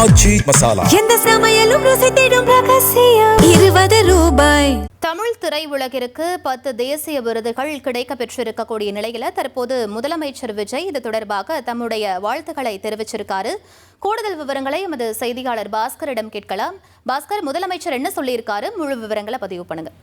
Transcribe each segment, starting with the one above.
ஆச்சி மசாலா எந்த சமையலும் ருசி தேடும் ரகசியம் 20 ரூபாய். தமிழ் திரையுலகிற்கு 10 தேசிய விருதுகள் கிடைக்க பெற்றிருக்கக்கூடிய நிலையில தற்போது முதலமைச்சர் விஜய் இது தொடர்பாக தம்முடைய வாழ்த்துக்களை தெரிவிச்சிருக்காரு. கூடுதல் விவரங்களை எமது செய்தியாளர் பாஸ்கரிடம் கேட்கலாம். பாஸ்கர், முதலமைச்சர் என்ன சொல்லியிருக்காரு? முழு விவரங்களை பதிவு பண்ணுங்க.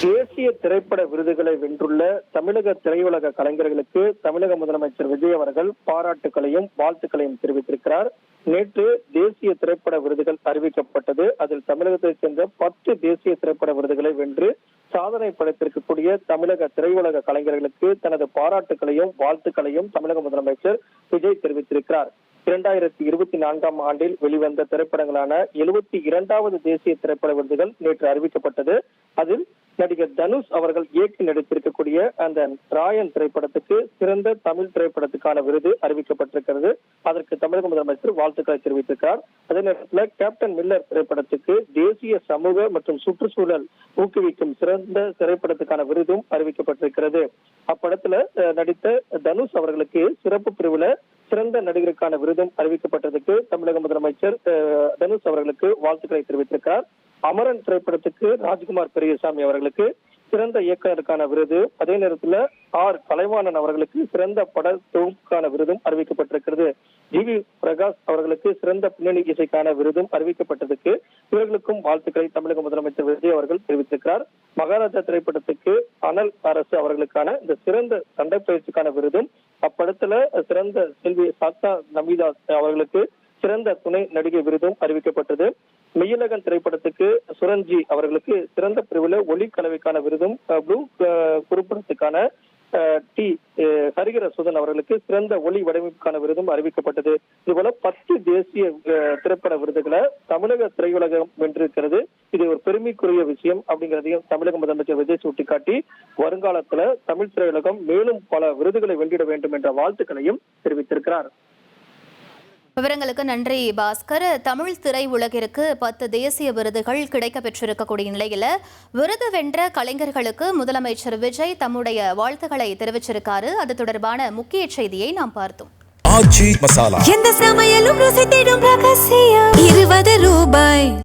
தேசிய திரைப்பட விருதுகளை வென்றுள்ள தமிழக திரையுலக கலைஞர்களுக்கு தமிழக முதலமைச்சர் விஜய் அவர்கள் பாராட்டுகளையும் வாழ்த்துக்களையும் தெரிவித்திருக்கிறார். நேற்று தேசிய திரைப்பட விருதுகள் அறிவிக்கப்பட்டது. அதில் தமிழகத்தைச் சேர்ந்த 10 தேசிய திரைப்பட விருதுகளை வென்று சாதனை படைத்திருக்கக்கூடிய தமிழக திரையுலக கலைஞர்களுக்கு தனது பாராட்டுகளையும் வாழ்த்துக்களையும் தமிழக முதலமைச்சர் விஜய் தெரிவித்திருக்கிறார். 2024 ஆண்டில் வெளிவந்த திரைப்படங்களான 72வது தேசிய திரைப்பட விருதுகள் நேற்று அறிவிக்கப்பட்டது. அதில் நடிகர் தனுஷ் அவர்கள் இயக்கி நடித்திருக்கக்கூடிய அந்த ராயன் திரைப்படத்துக்கு சிறந்த தமிழ் திரைப்படத்துக்கான விருது அறிவிக்கப்பட்டிருக்கிறது. அதற்கு தமிழக முதலமைச்சர் வாழ்த்துக்களை தெரிவித்திருக்கிறார். அதே நேரத்தில் கேப்டன் மில்லர் திரைப்படத்துக்கு தேசிய சமூக மற்றும் சுற்றுச்சூழல் ஊக்குவிக்கும் சிறந்த திரைப்படத்துக்கான விருதும் அறிவிக்கப்பட்டிருக்கிறது. அப்படத்துல நடித்த தனுஷ் அவர்களுக்கு சிறப்பு பிரிவுல சிறந்த நடிகருக்கான விருதும் அறிவிக்கப்பட்டதுக்கு தமிழக முதலமைச்சர் தனுஷ் அவர்களுக்கு வாழ்த்துக்களை தெரிவித்திருக்கிறார். அமரன் திரைப்படத்துக்கு ராஜ்குமார் பெரியசாமி அவர்களுக்கு சிறந்த இயக்குநருக்கான விருது, அதே நேரத்தில் கலைவாணன் அவர்களுக்கு சிறந்த பட தொகுப்புக்கான விருதும் அறிவிக்கப்பட்டிருக்கிறது. ஜிவி பிரகாஷ் அவர்களுக்கு சிறந்த பின்னணி இசைக்கான விருதும் அறிவிக்கப்பட்டதுக்கு இவர்களுக்கும் வாழ்த்துக்களை தமிழக முதலமைச்சர் விஜய் அவர்கள் தெரிவித்திருக்கிறார். மகாராஜா திரைப்படத்துக்கு அனல் அரசு அவர்களுக்கான இந்த சிறந்த சண்டை பயிற்சிக்கான விருதும், அப்படத்துல சிறந்த செல்வி சாத்தா நமிதாஸ் அவர்களுக்கு சிறந்த துணை நடிகை விருதும் அறிவிக்கப்பட்டது. மெய்யழகன் திரைப்படத்துக்கு சுரஞ்சி அவர்களுக்கு சிறந்த பிரிவுல ஒளி கலவைக்கான விருதும், ப்ளூ குறுப்படத்துக்கான டி ஹரிகர சுதன் அவர்களுக்கு சிறந்த ஒளி வடிவமைப்புக்கான விருதும் அறிவிக்கப்பட்டது. இதுபோல 10 தேசிய திரைப்பட விருதுகளை தமிழக திரையுலகம் வென்றிருக்கிறது. இது ஒரு பெருமைக்குரிய விஷயம் அப்படிங்கிறதையும் தமிழக முதலமைச்சர் விஜய் சுட்டிக்காட்டி வருங்காலத்துல தமிழ் திரையுலகம் மேலும் பல விருதுகளை வென்றிட வேண்டும் என்ற வாழ்த்துக்களையும் தெரிவித்திருக்கிறார். விவரங்களுக்கு நன்றி பாஸ்கர். தமிழ் திரையுலகிற்கு 10 தேசிய விருதுகள் கிடைக்க பெற்றிருக்கக்கூடிய நிலையில விருது வென்ற கலைஞர்களுக்கு முதலமைச்சர் விஜய் தம்முடைய வாழ்த்துக்களை தெரிவிச்சிருக்காரு. அது தொடர்பான முக்கிய செய்தியை நாம் பார்த்தோம். ஆச்சி மசாலா எந்த சமையலும் ருசி தேடும் ரகசியம் 20 ரூபாய்.